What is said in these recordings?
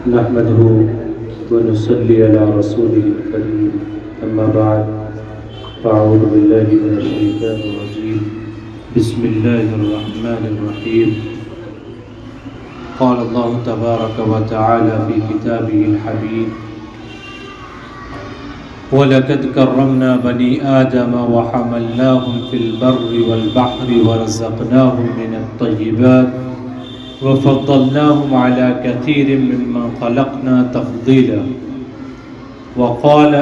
نحمده ونصلي على رسوله الكريم أما بعد فأعوذ بالله من الشيطان الرجيم بسم الله الرحمن الرحيم قال الله تبارك وتعالى في كتابه الحبيب وَلَقَدْ كَرَّمْنَا بَنِي آدَمَ وَحَمَلْنَاهُمْ فِي الْبَرِّ وَالْبَحْرِ وَرَزَقْنَاهُمْ مِنَ الطَّيِّبَاتِ وَفَضَّلْنَاهُمْ عَلَى كَثِيرٍ مِّمَّنْ خَلَقْنَا تَفْضِيلًا وَقَالَ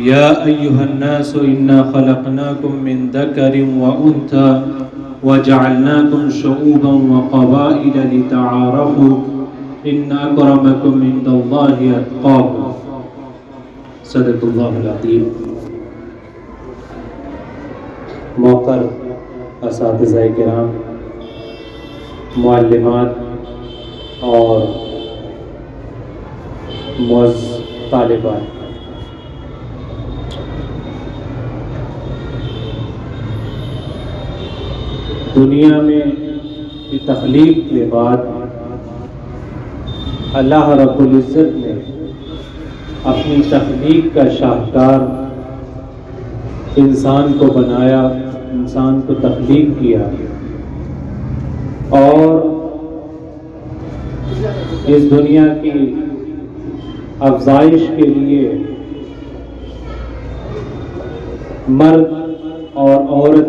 يَا أَيُّهَا النَّاسُ إِنَّا خَلَقْنَاكُم مِّن ذَكَرٍ وَأُنثَىٰ وَجَعَلْنَاكُمْ شُعُوبًا وَقَبَائِلَ لِتَعَارَفُوا إِنَّ أَكْرَمَكُمْ عِندَ اللَّهِ أَتْقَاكُمْ صدق اللہ العظیم۔ موقر اساتذہ کرام، معلمات اور معزز طالبات، دنیا میں تخلیق کے بعد اللہ رب العزت نے اپنی تخلیق کا شاہکار انسان کو بنایا، انسان کو تخلیق کیا، اور اس دنیا کی افزائش کے لیے مرد اور عورت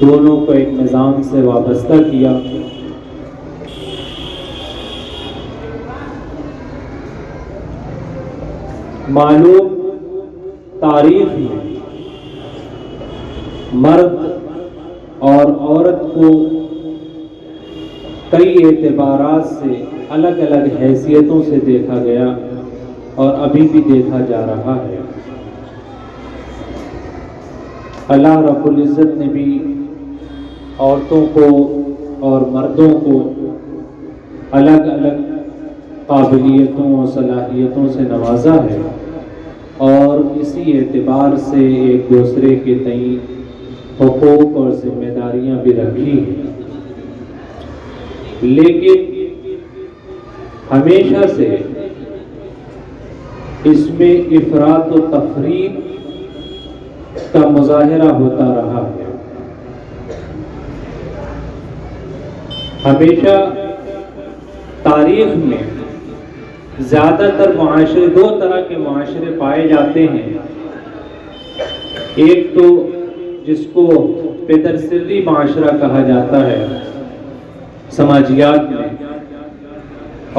دونوں کو ایک نظام سے وابستہ کیا۔ معلوم تاریخ میں مرد اور عورت کو کئی اعتبارات سے الگ الگ حیثیتوں سے دیکھا گیا اور ابھی بھی دیکھا جا رہا ہے۔ اللہ رب العزت نے بھی عورتوں کو اور مردوں کو الگ الگ قابلیتوں اور صلاحیتوں سے نوازا ہے، اور اسی اعتبار سے ایک دوسرے کے تئیں حقوق اور ذمہ داریاں بھی رکھی ہیں، لیکن ہمیشہ سے اس میں افراط و تفریط کا مظاہرہ ہوتا رہا ہے۔ ہمیشہ تاریخ میں زیادہ تر معاشرے، دو طرح کے معاشرے پائے جاتے ہیں، ایک تو جس کو پیترسری معاشرہ کہا جاتا ہے سماجیات میں،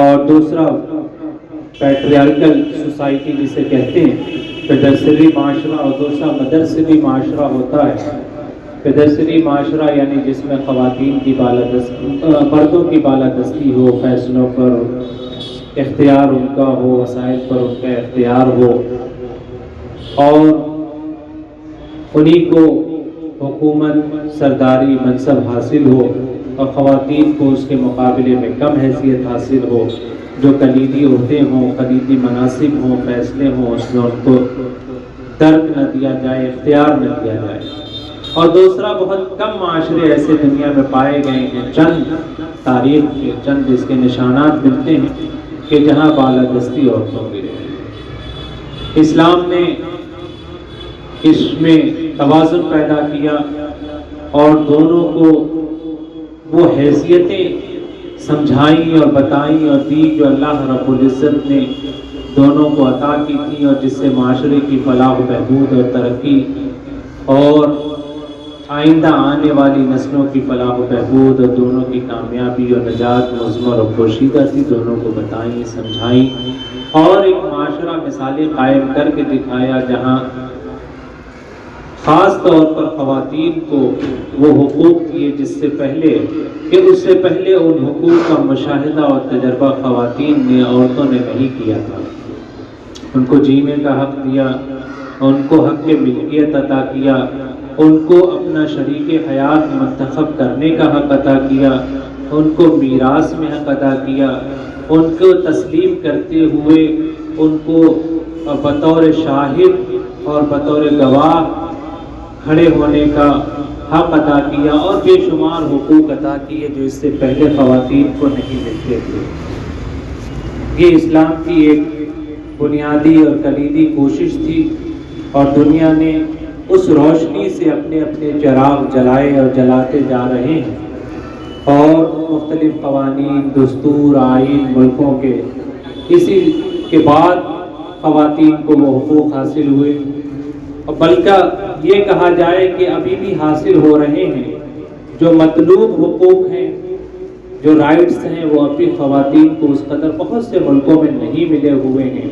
اور دوسرا پیٹریارکل سوسائٹی جسے کہتے ہیں، پیترسری معاشرہ، اور دوسرا مدرسری معاشرہ ہوتا ہے۔ پیترسری معاشرہ یعنی جس میں خواتین کی بالادستی، مردوں کی بالادستی ہو، فیصلوں پر اختیار ان کا ہو، وسائل پر ان کا اختیار ہو، اور انہی کو حکومت، سرداری، منصب حاصل ہو، اور خواتین کو اس کے مقابلے میں کم حیثیت حاصل ہو، جو کلیدی عہدے ہوں، کلیدی مناصب ہوں، فیصلے ہوں، اس میں ان کو درک نہ دیا جائے، اختیار نہ دیا جائے۔ اور دوسرا بہت کم معاشرے ایسے دنیا میں پائے گئے ہیں، چند تاریخ کے چند اس کے نشانات ملتے ہیں کہ جہاں بالادستی عورتوں کی رہی۔ اسلام نے اس میں توازن پیدا کیا اور دونوں کو وہ حیثیتیں سمجھائیں اور بتائیں اور دی جو اللہ رب العزت نے دونوں کو عطا کی تھی، اور جس سے معاشرے کی فلاح و بہبود اور ترقی اور آئندہ آنے والی نسلوں کی فلاح و بہبود اور دونوں کی کامیابی اور نجات مضمر اور پوشیدہ تھی، دونوں کو بتائیں، سمجھائیں، اور ایک معاشرہ مثالیں قائم کر کے دکھایا جہاں خاص طور پر خواتین کو وہ حقوق دیے جس سے پہلے کہ اس سے پہلے ان حقوق کا مشاہدہ اور تجربہ خواتین نے، عورتوں نے نہیں کیا تھا۔ ان کو جینے کا حق دیا، ان کو حق ملکیت عطا کیا، ان کو اپنا شریک حیات منتخب کرنے کا حق عطا کیا، ان کو میراث میں حق عطا کیا، ان کو تسلیم کرتے ہوئے ان کو بطور شاہد اور بطور گواہ کھڑے ہونے کا حق عطا کیا اور بے شمار حقوق عطا کیے جو اس سے پہلے خواتین کو نہیں ملتے تھے۔ یہ اسلام کی ایک بنیادی اور کلیدی کوشش تھی اور دنیا نے اس روشنی سے اپنے اپنے چراغ جلائے اور جلاتے جا رہے ہیں، اور مختلف قوانین، دستور، آئین ملکوں کے اسی کے بعد خواتین کو وہ حقوق حاصل ہوئے، اور بلکہ یہ کہا جائے کہ ابھی بھی حاصل ہو رہے ہیں۔ جو مطلوب حقوق ہیں، جو رائٹس ہیں، وہ ابھی خواتین کو اس قدر بہت سے ملکوں میں نہیں ملے ہوئے ہیں،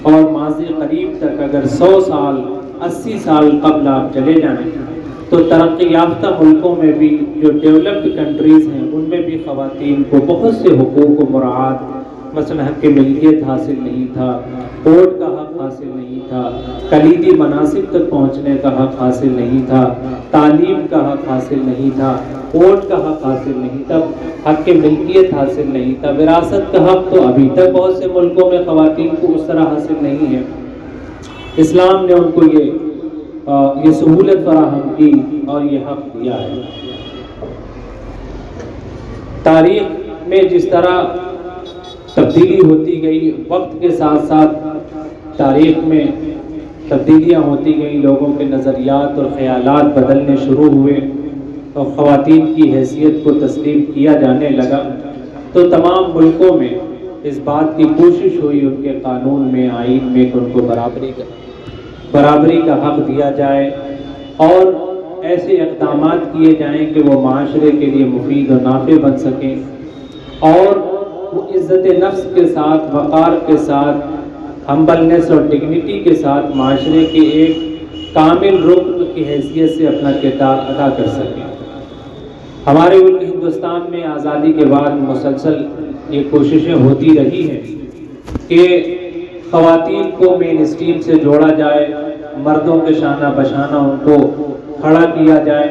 اور ماضی قریب تک اگر 100 سال 80 سال قبل آپ چلے جائیں تو ترقی یافتہ ملکوں میں بھی، جو ڈیولپڈ کنٹریز ہیں، ان میں بھی خواتین کو بہت سے حقوق و مراعات، مثلا حق ملکیت حاصل نہیں تھا، ووٹ کا حق حاصل نہیں تھا، کلیدی مناصب تک پہنچنے کا حق حاصل نہیں تھا، تعلیم کا حق حاصل نہیں تھا، ووٹ کا حق حاصل نہیں تھا، حق ملکیت حاصل نہیں تھا، وراثت کا حق تو ابھی تک بہت سے ملکوں میں خواتین کو اس طرح حاصل نہیں ہے۔ اسلام نے ان کو یہ سہولت فراہم کی اور یہ حق دیا ہے۔ تاریخ میں جس طرح تبدیلی ہوتی گئی، وقت کے ساتھ ساتھ تاریخ میں تبدیلیاں ہوتی گئیں، لوگوں کے نظریات اور خیالات بدلنے شروع ہوئے اور خواتین کی حیثیت کو تسلیم کیا جانے لگا، تو تمام ملکوں میں اس بات کی کوشش ہوئی ان کے قانون میں، آئین میں، کہ ان کو برابری کا حق دیا جائے اور ایسے اقدامات کیے جائیں کہ وہ معاشرے کے لیے مفید و نافع بن سکیں، اور وہ عزت نفس کے ساتھ، وقار کے ساتھ، ہمبلنس اور ڈگنیٹی کے ساتھ معاشرے کے ایک کامل رکن کی حیثیت سے اپنا کردار ادا کر سکیں۔ ہمارے ملک ہندوستان میں آزادی کے بعد مسلسل یہ کوششیں ہوتی رہی ہیں کہ خواتین کو مین اسٹریم سے جوڑا جائے، مردوں کے شانہ بشانہ ان کو کھڑا کیا جائے،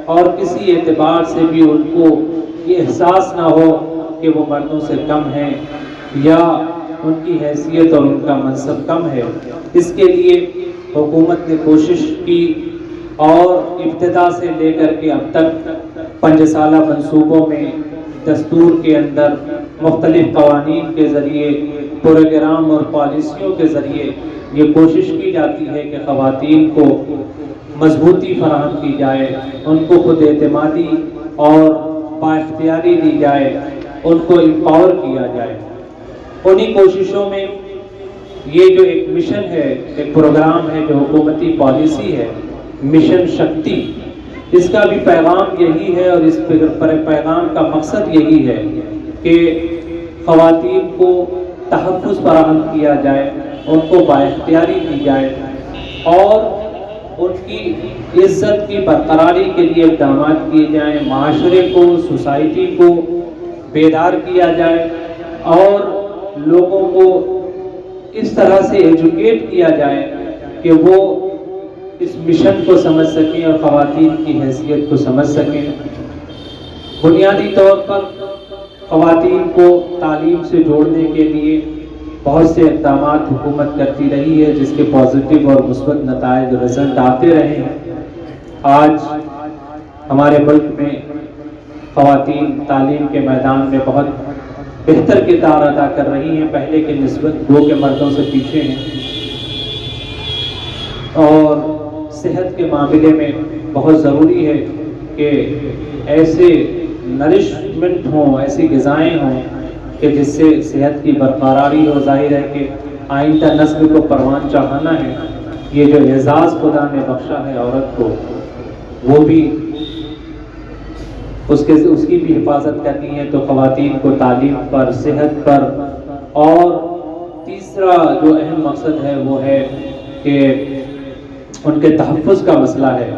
اور کسی اعتبار سے بھی ان کو یہ احساس نہ ہو کہ وہ مردوں سے کم ہیں یا ان کی حیثیت اور ان کا منصب کم ہے۔ اس کے لیے حکومت نے کوشش کی اور ابتدا سے لے کر کے اب تک 5 سالہ منصوبوں میں، دستور کے اندر، مختلف قوانین کے ذریعے، پروگرام اور پالیسیوں کے ذریعے یہ کوشش کی جاتی ہے کہ خواتین کو مضبوطی فراہم کی جائے، ان کو خود اعتمادی اور بااختیاری دی جائے، ان کو امپاور کیا جائے۔ انہی کوششوں میں یہ جو ایک مشن ہے، ایک پروگرام ہے، جو حکومتی پالیسی ہے، مشن شکتی، اس کا بھی پیغام یہی ہے، اور اس پیغام کا مقصد یہی ہے کہ خواتین کو تحفظ فراہم کیا جائے، ان کو بااختیاری دی جائے، اور ان کی عزت کی برقراری کے لیے اقدامات کیے جائیں، معاشرے کو، سوسائٹی کو بیدار کیا جائے، اور لوگوں کو اس طرح سے ایجوکیٹ کیا جائے کہ وہ اس مشن کو سمجھ سکیں اور خواتین کی حیثیت کو سمجھ سکیں۔ بنیادی طور پر خواتین کو تعلیم سے جوڑنے کے لیے بہت سے اقدامات حکومت کرتی رہی ہے، جس کے پازیٹیو اور مثبت نتائج رزلٹ آتے رہے ہیں۔ آج ہمارے ملک میں خواتین تعلیم کے میدان میں بہت بہتر کردار ادا کر رہی ہیں، پہلے کے نسبت وہ کہ مردوں سے پیچھے ہیں، اور صحت کے معاملے میں بہت ضروری ہے کہ ایسے نرشمنٹ ہوں، ایسی غذائیں ہوں کہ جس سے صحت کی برقراری ہو۔ ظاہر ہے کہ آئندہ نسل کو پروان چڑھانا ہے، یہ جو اعزاز خدا نے بخشا ہے عورت کو، وہ بھی اس کی بھی حفاظت کرنی ہے، تو خواتین کو تعلیم پر، صحت پر، اور تیسرا جو اہم مقصد ہے وہ ہے کہ ان کے تحفظ کا مسئلہ ہے۔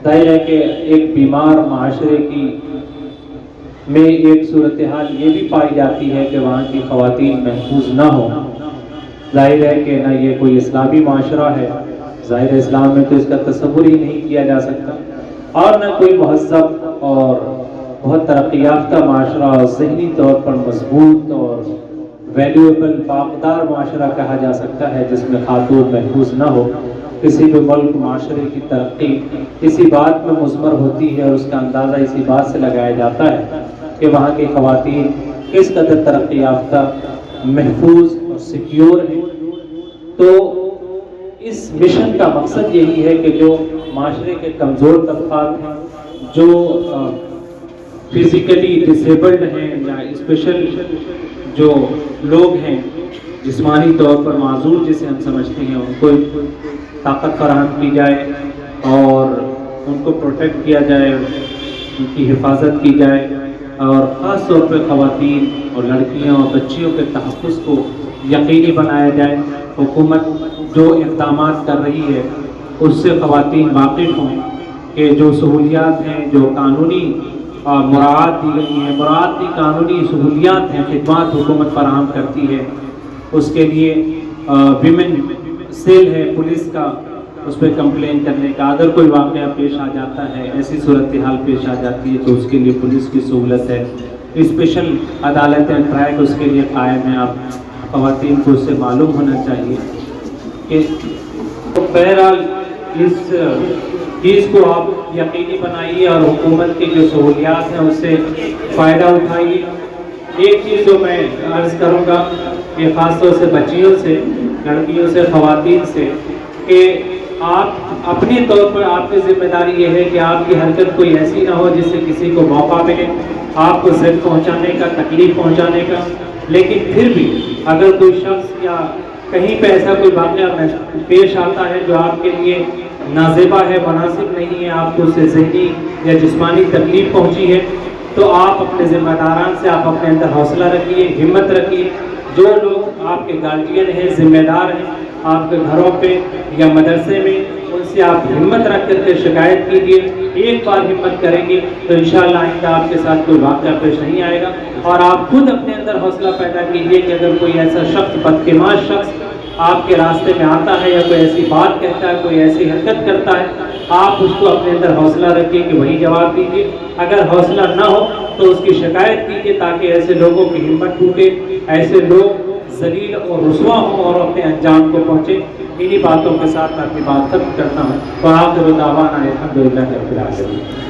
ظاہر ہے کہ ایک بیمار معاشرے کی میں ایک صورتحال یہ بھی پائی جاتی ہے کہ وہاں کی خواتین محفوظ نہ ہوں۔ ظاہر ہے کہ نہ یہ کوئی اسلامی معاشرہ ہے، ظاہر اسلام میں تو اس کا تصور ہی نہیں کیا جا سکتا، اور نہ کوئی مہذب اور بہت ترقی یافتہ معاشرہ اور ذہنی طور پر مضبوط اور ویلیویبل، باقدار معاشرہ کہا جا سکتا ہے جس میں خاتون محفوظ نہ ہو۔ کسی بھی ملک معاشرے کی ترقی اسی بات میں مضمر ہوتی ہے اور اس کا اندازہ اسی بات سے لگایا جاتا ہے کہ وہاں کی خواتین کس قدر ترقی یافتہ، محفوظ اور سیکیور ہیں۔ تو اس مشن کا مقصد یہی ہے کہ جو معاشرے کے کمزور طبقات ہیں، جو فزیکلی ڈسیبلڈ ہیں یا اسپیشل جو لوگ ہیں، جسمانی طور پر معذور جسے ہم سمجھتے ہیں، ان کو طاقت فراہم کی جائے اور ان کو پروٹیکٹ کیا جائے، ان کی حفاظت کی جائے، اور خاص طور پہ خواتین اور لڑکیاں اور بچیوں کے تحفظ کو یقینی بنایا جائے۔ حکومت جو اقدامات کر رہی ہے اس سے خواتین واقف ہوں کہ جو سہولیات ہیں، جو قانونی مراعات دی گئی ہیں، مراعات کی قانونی سہولیات ہیں، خدمات حکومت فراہم کرتی ہے، اس کے لیے ویمن سیل ہے پولیس کا، اس پہ کمپلین کرنے کا، اگر کوئی واقعہ پیش آ جاتا ہے، ایسی صورتحال پیش آ جاتی ہے تو اس کے لیے پولیس کی سہولت ہے۔ اسپیشل عدالتیں ٹریک اس کے لیے قائم ہیں، آپ خواتین کو اس سے معلوم ہونا چاہیے کہ بہرحال اس چیز کو آپ یقینی بنائیے اور حکومت کی جو سہولیات ہیں اس سے فائدہ اٹھائیے۔ ایک چیز جو میں عرض کروں گا کہ خاص طور سے بچیوں سے، لڑکیوں سے، خواتین سے، کہ آپ اپنے طور پر آپ کی ذمہ داری یہ ہے کہ آپ کی حرکت کوئی ایسی نہ ہو جس سے کسی کو موقع ملے آپ کو زد پہنچانے کا، تکلیف پہنچانے کا، لیکن پھر بھی اگر کوئی شخص یا کہیں پہ ایسا کوئی واقعہ پیش آتا ہے جو آپ کے لیے نازیبا ہے، مناسب نہیں ہے، آپ کو اس سے ذہنی یا جسمانی تکلیف پہنچی ہے، تو آپ اپنے ذمہ داران سے آپ اپنے اندر حوصلہ رکھیے، ہمت رکھیے۔ جو لوگ آپ کے گارجین ہیں، ذمہ دار ہیں آپ کے گھروں پہ یا مدرسے میں، ان سے آپ ہمت رکھ کر کے شکایت کیجیے۔ ایک بار ہمت کریں گے تو انشاءاللہ آئندہ آپ کے ساتھ کوئی واقعہ پیش نہیں آئے گا، اور آپ خود اپنے اندر حوصلہ پیدا کیجیے کہ اگر کوئی ایسا شخص، بدقماش شخص آپ کے راستے میں آتا ہے یا کوئی ایسی بات کہتا ہے، کوئی ایسی حرکت کرتا ہے، آپ اس کو اپنے اندر حوصلہ رکھیے کہ وہی جواب دیجیے۔ اگر حوصلہ نہ ہو تو اس کی شکایت کیجیے تاکہ ایسے لوگوں کی ہمت ٹوٹے، ایسے لوگ ذلیل اور رسوا ہوں اور اپنے انجام کو پہنچے۔ انہی باتوں کے ساتھ میں اپنی بات ختم کرتا ہوں۔ وآخر دعوانا الحمدللہ رب العالمین۔